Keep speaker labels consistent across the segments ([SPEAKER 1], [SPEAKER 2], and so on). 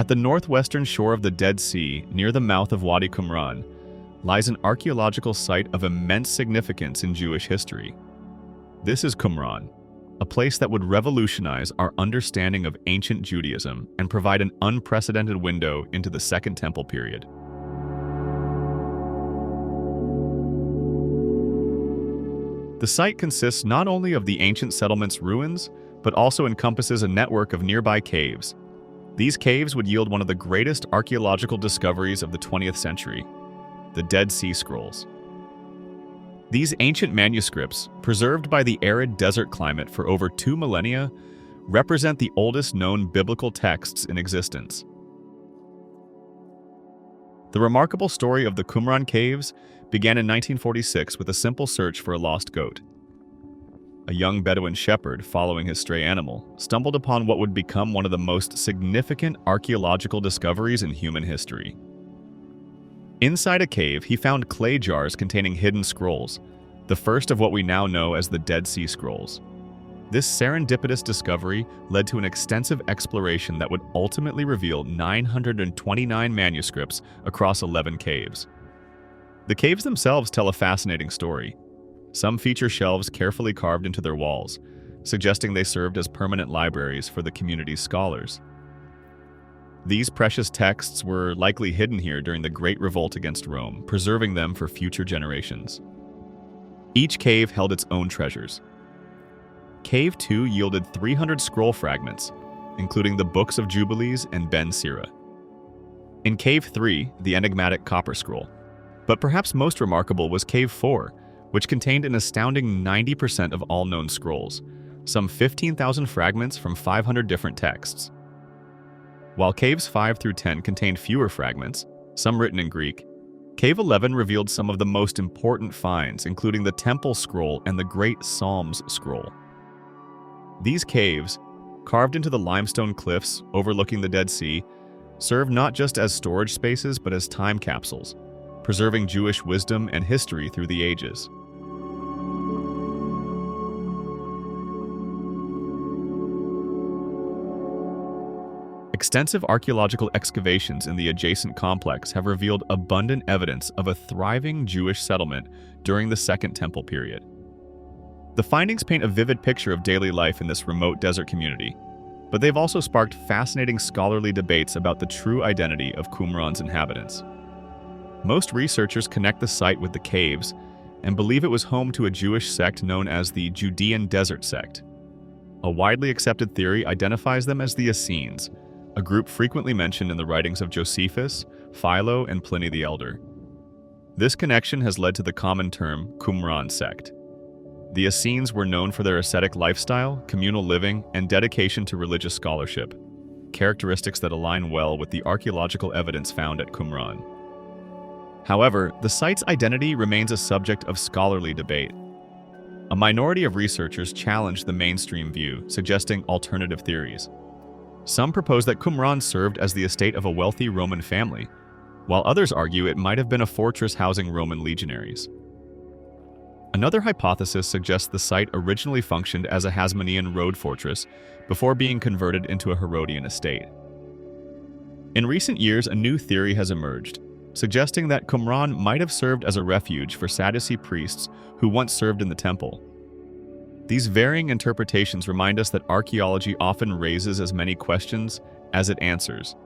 [SPEAKER 1] At the northwestern shore of the Dead Sea, near the mouth of Wadi Qumran, lies an archaeological site of immense significance in Jewish history. This is Qumran, a place that would revolutionize our understanding of ancient Judaism and provide an unprecedented window into the Second Temple period. The site consists not only of the ancient settlement's ruins, but also encompasses a network of nearby caves. These caves would yield one of the greatest archaeological discoveries of the 20th century, the Dead Sea Scrolls. These ancient manuscripts, preserved by the arid desert climate for over 2 millennia, represent the oldest known biblical texts in existence. The remarkable story of the Qumran caves began in 1946 with a simple search for a lost goat. A young Bedouin shepherd, following his stray animal, stumbled upon what would become one of the most significant archaeological discoveries in human history. Inside a cave, he found clay jars containing hidden scrolls, the first of what we now know as the Dead Sea Scrolls. This serendipitous discovery led to an extensive exploration that would ultimately reveal 929 manuscripts across 11 caves. The caves themselves tell a fascinating story. Some feature shelves carefully carved into their walls, suggesting they served as permanent libraries for the community's scholars. These precious texts were likely hidden here during the Great Revolt against Rome, preserving them for future generations. Each cave held its own treasures. Cave 2 yielded 300 scroll fragments, including the Books of Jubilees and Ben Sira. In Cave 3, the enigmatic copper scroll. But perhaps most remarkable was Cave 4, which contained an astounding 90% of all known scrolls, some 15,000 fragments from 500 different texts. While Caves 5 through 10 contained fewer fragments, some written in Greek, Cave 11 revealed some of the most important finds, including the Temple Scroll and the Great Psalms Scroll. These caves, carved into the limestone cliffs overlooking the Dead Sea, serve not just as storage spaces but as time capsules, preserving Jewish wisdom and history through the ages. Extensive archaeological excavations in the adjacent complex have revealed abundant evidence of a thriving Jewish settlement during the Second Temple period. The findings paint a vivid picture of daily life in this remote desert community, but they've also sparked fascinating scholarly debates about the true identity of Qumran's inhabitants. Most researchers connect the site with the caves and believe it was home to a Jewish sect known as the Judean Desert Sect. A widely accepted theory identifies them as the Essenes, a group frequently mentioned in the writings of Josephus, Philo, and Pliny the Elder. This connection has led to the common term Qumran sect. The Essenes were known for their ascetic lifestyle, communal living, and dedication to religious scholarship, characteristics that align well with the archaeological evidence found at Qumran. However, the site's identity remains a subject of scholarly debate. A minority of researchers challenge the mainstream view, suggesting alternative theories. Some propose that Qumran served as the estate of a wealthy Roman family, while others argue it might have been a fortress housing Roman legionaries. Another hypothesis suggests the site originally functioned as a Hasmonean road fortress before being converted into a Herodian estate. In recent years, a new theory has emerged, suggesting that Qumran might have served as a refuge for Sadducee priests who once served in the temple. These varying interpretations remind us that archaeology often raises as many questions as it answers,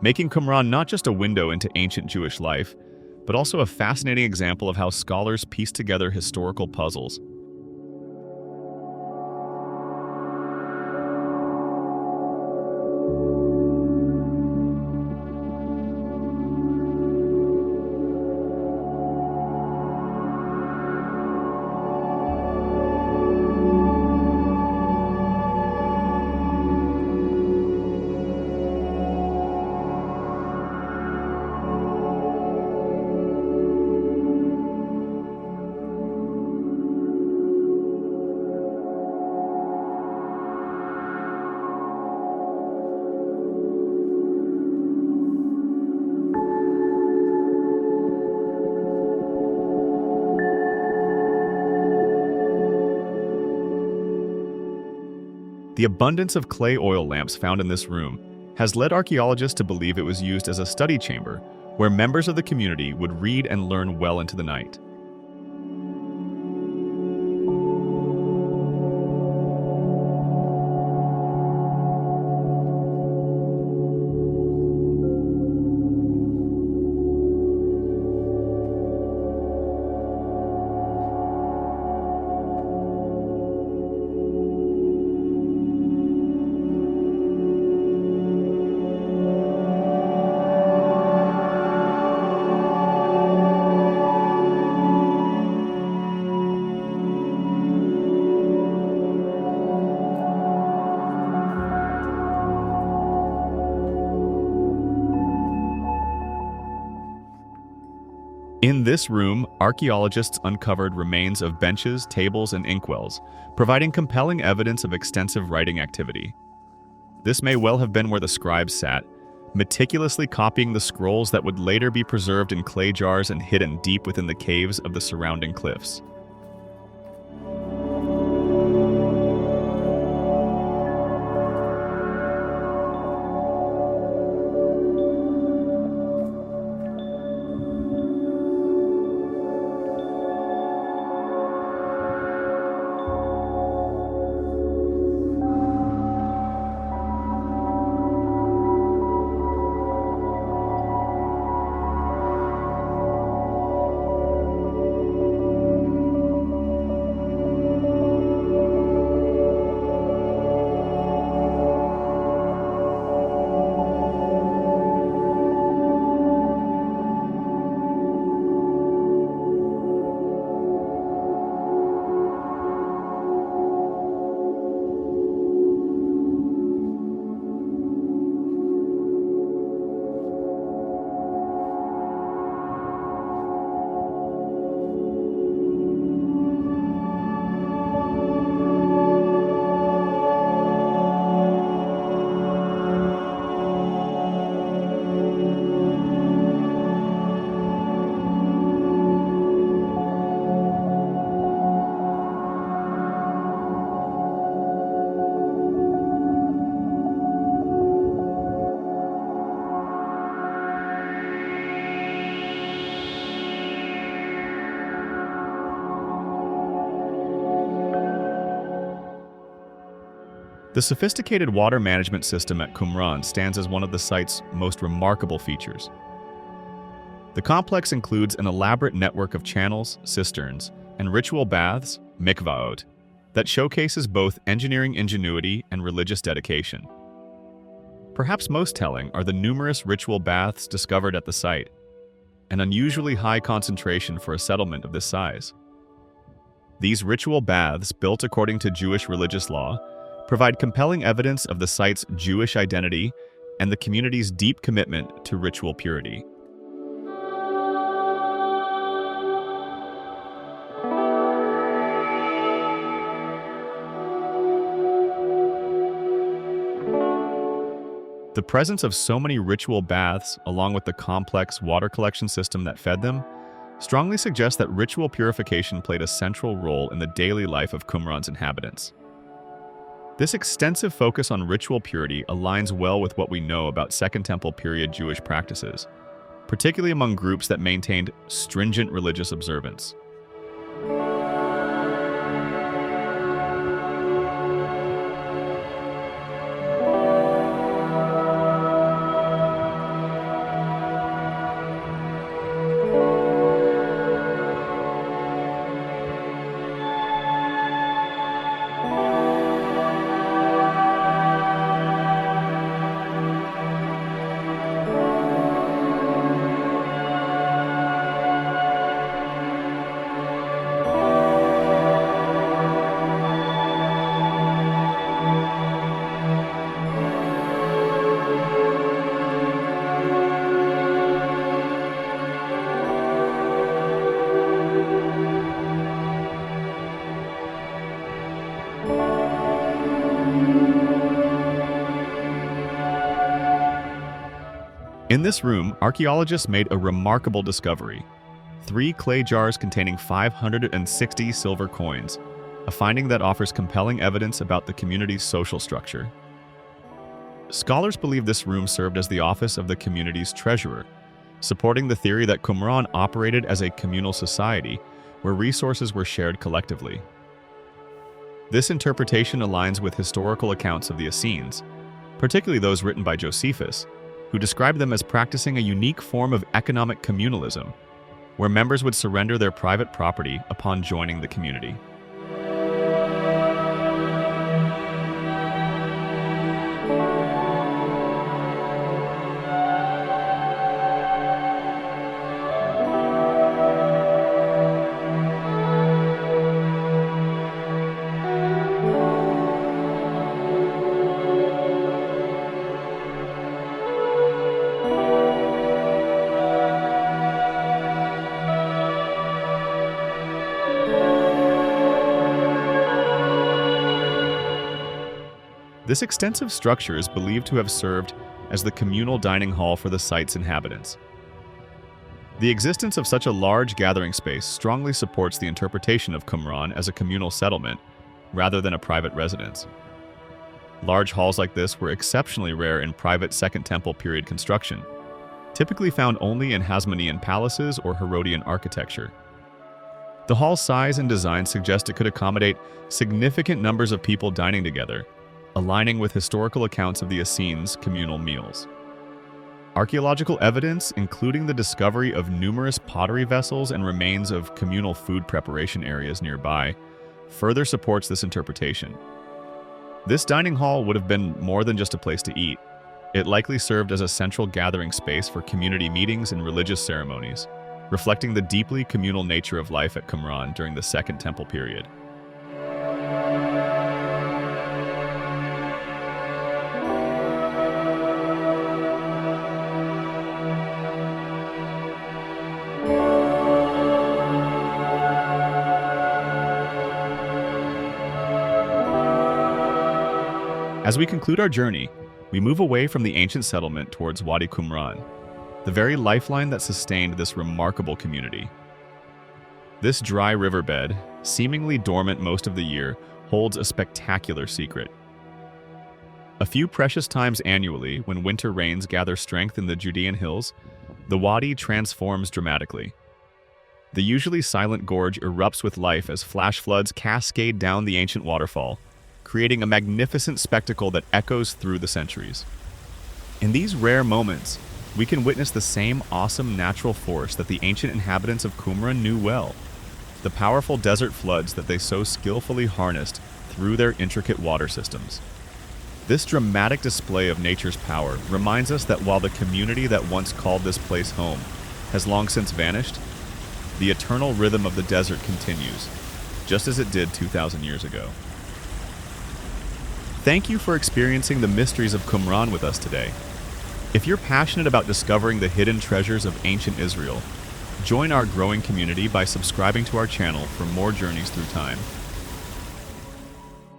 [SPEAKER 1] making Qumran not just a window into ancient Jewish life, but also a fascinating example of how scholars piece together historical puzzles. The abundance of clay oil lamps found in this room has led archaeologists to believe it was used as a study chamber where members of the community would read and learn well into the night. In this room, archaeologists uncovered remains of benches, tables, and inkwells, providing compelling evidence of extensive writing activity. This may well have been where the scribes sat, meticulously copying the scrolls that would later be preserved in clay jars and hidden deep within the caves of the surrounding cliffs. The sophisticated water management system at Qumran stands as one of the site's most remarkable features. The complex includes an elaborate network of channels, cisterns, and ritual baths, mikvaot, that showcases both engineering ingenuity and religious dedication. Perhaps most telling are the numerous ritual baths discovered at the site, an unusually high concentration for a settlement of this size. These ritual baths, built according to Jewish religious law, provide compelling evidence of the site's Jewish identity and the community's deep commitment to ritual purity. The presence of so many ritual baths, along with the complex water collection system that fed them, strongly suggests that ritual purification played a central role in the daily life of Qumran's inhabitants. This extensive focus on ritual purity aligns well with what we know about Second Temple period Jewish practices, particularly among groups that maintained stringent religious observance. In this room, archaeologists made a remarkable discovery: 3 clay jars containing 560 silver coins, a finding that offers compelling evidence about the community's social structure. Scholars believe this room served as the office of the community's treasurer, supporting the theory that Qumran operated as a communal society where resources were shared collectively. This interpretation aligns with historical accounts of the Essenes, particularly those written by Josephus, who described them as practicing a unique form of economic communalism, where members would surrender their private property upon joining the community. This extensive structure is believed to have served as the communal dining hall for the site's inhabitants. The existence of such a large gathering space strongly supports the interpretation of Qumran as a communal settlement rather than a private residence. Large halls like this were exceptionally rare in private Second Temple period construction, typically found only in Hasmonean palaces or Herodian architecture. The hall's size and design suggest it could accommodate significant numbers of people dining together, aligning with historical accounts of the Essenes' communal meals. Archaeological evidence, including the discovery of numerous pottery vessels and remains of communal food preparation areas nearby, further supports this interpretation. This dining hall would have been more than just a place to eat. It likely served as a central gathering space for community meetings and religious ceremonies, reflecting the deeply communal nature of life at Qumran during the Second Temple period. As we conclude our journey, we move away from the ancient settlement towards Wadi Qumran, the very lifeline that sustained this remarkable community. This dry riverbed, seemingly dormant most of the year, holds a spectacular secret. A few precious times annually, when winter rains gather strength in the Judean hills, the wadi transforms dramatically. The usually silent gorge erupts with life as flash floods cascade down the ancient waterfall, creating a magnificent spectacle that echoes through the centuries. In these rare moments, we can witness the same awesome natural force that the ancient inhabitants of Qumran knew well, the powerful desert floods that they so skillfully harnessed through their intricate water systems. This dramatic display of nature's power reminds us that while the community that once called this place home has long since vanished, the eternal rhythm of the desert continues, just as it did 2,000 years ago. Thank you for experiencing the mysteries of Qumran with us today. If you're passionate about discovering the hidden treasures of ancient Israel, join our growing community by subscribing to our channel for more journeys through time.